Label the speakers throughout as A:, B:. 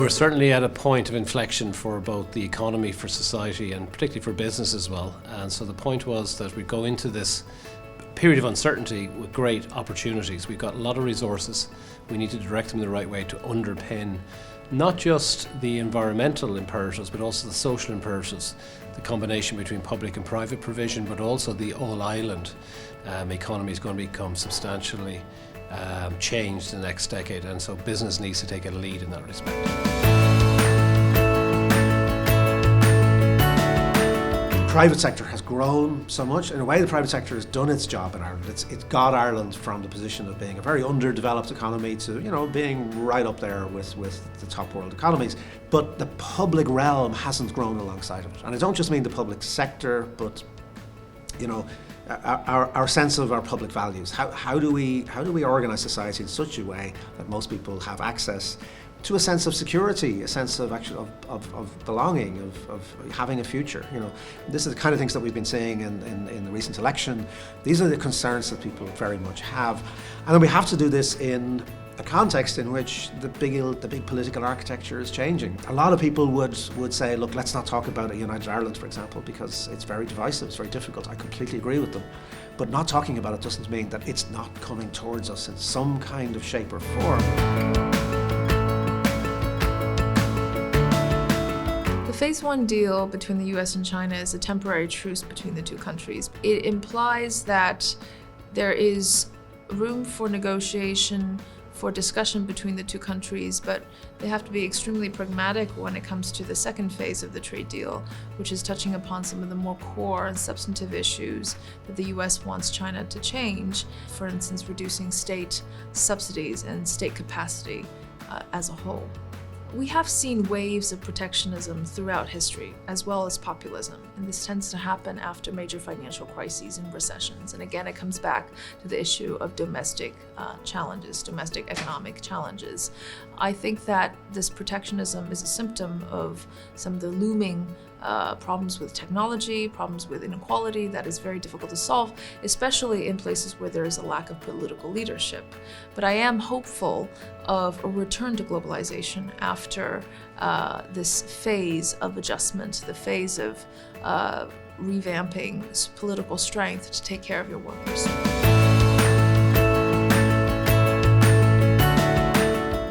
A: We're certainly at a point of inflection for both the economy, for society, and particularly for business as well. And so the point was that we go into this period of uncertainty with great opportunities. We've got a lot of resources. We need to direct them in the right way to underpin not just the environmental imperatives, but also the social imperatives, the combination between public and private provision, but also the all-island economy is going to become substantially changed in the next decade, and so business needs to take a lead in that respect.
B: The private sector has grown so much. In a way, the private sector has done its job in Ireland. It's got Ireland from the position of being a very underdeveloped economy to, being right up there with the top world economies. But the public realm hasn't grown alongside of it. And I don't just mean the public sector, but our sense of our public values. How do we organise society in such a way that most people have access to a sense of security, a sense of belonging, of having a future? This is the kind of things that we've been seeing in the recent election. These are the concerns that people very much have, and then we have to do this in a context in which the big political architecture is changing. A lot of people would say, look, let's not talk about a United Ireland, for example, because it's very divisive, it's very difficult. I completely agree with them. But not talking about it doesn't mean that it's not coming towards us in some kind of shape or form.
C: The Phase 1 deal between the US and China is a temporary truce between the two countries. It implies that there is room for negotiation, for discussion between the two countries, but they have to be extremely pragmatic when it comes to the second phase of the trade deal, which is touching upon some of the more core and substantive issues that the US wants China to change. For instance, reducing state subsidies and state capacity as a whole. We have seen waves of protectionism throughout history, as well as populism, and this tends to happen after major financial crises and recessions. And again, it comes back to the issue of domestic challenges, domestic economic challenges. I think that this protectionism is a symptom of some of the looming problems with technology, problems with inequality that is very difficult to solve, especially in places where there is a lack of political leadership. But I am hopeful of a return to globalization after this phase of adjustment, the phase of revamping political strength to take care of your workers.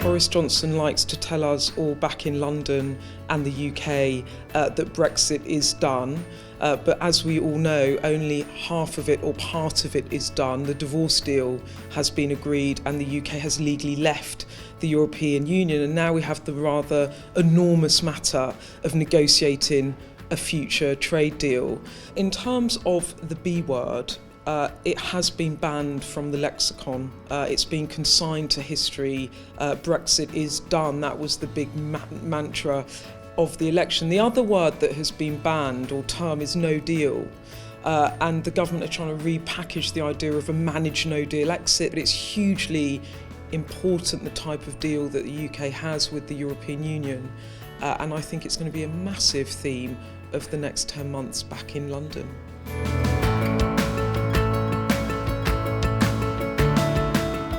D: Boris Johnson likes to tell us all back in London and the UK that Brexit is done, but as we all know, only half of it or part of it is done. The divorce deal has been agreed and the UK has legally left the European Union, and now we have the rather enormous matter of negotiating a future trade deal. In terms of the B word, it has been banned from the lexicon. It's been consigned to history. Brexit is done. That was the big mantra of the election. The other word that has been banned or term is no deal. And the government are trying to repackage the idea of a managed no deal exit. But it's hugely important, the type of deal that the UK has with the European Union. And I think it's going to be a massive theme of the next 10 months back in London.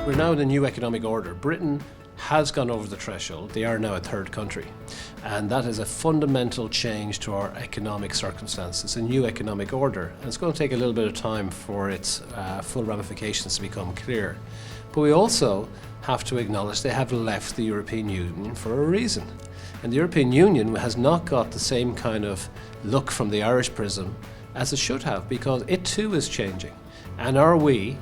A: We're now in a new economic order. Britain has gone over the threshold. They are now a third country. And that is a fundamental change to our economic circumstances, a new economic order. And it's going to take a little bit of time for its full ramifications to become clear. But we also have to acknowledge they have left the European Union for a reason. And the European Union has not got the same kind of look from the Irish prism as it should have, because it too is changing. And are we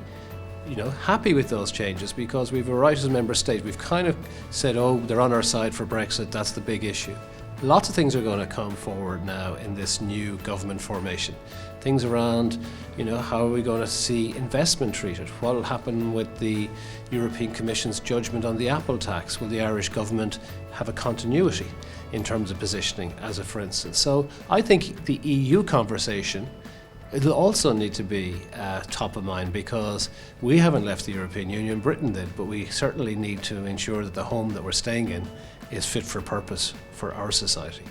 A: happy with those changes? Because we've a right as a member state. We've kind of said, oh, they're on our side for Brexit, that's the big issue. Lots of things are going to come forward now in this new government formation. Things around, how are we going to see investment treated? What will happen with the European Commission's judgment on the Apple tax? Will the Irish government have a continuity in terms of positioning, as a for instance? So I think the EU conversation, it'll also need to be top of mind, because we haven't left the European Union, Britain did, but we certainly need to ensure that the home that we're staying in is fit for purpose for our society.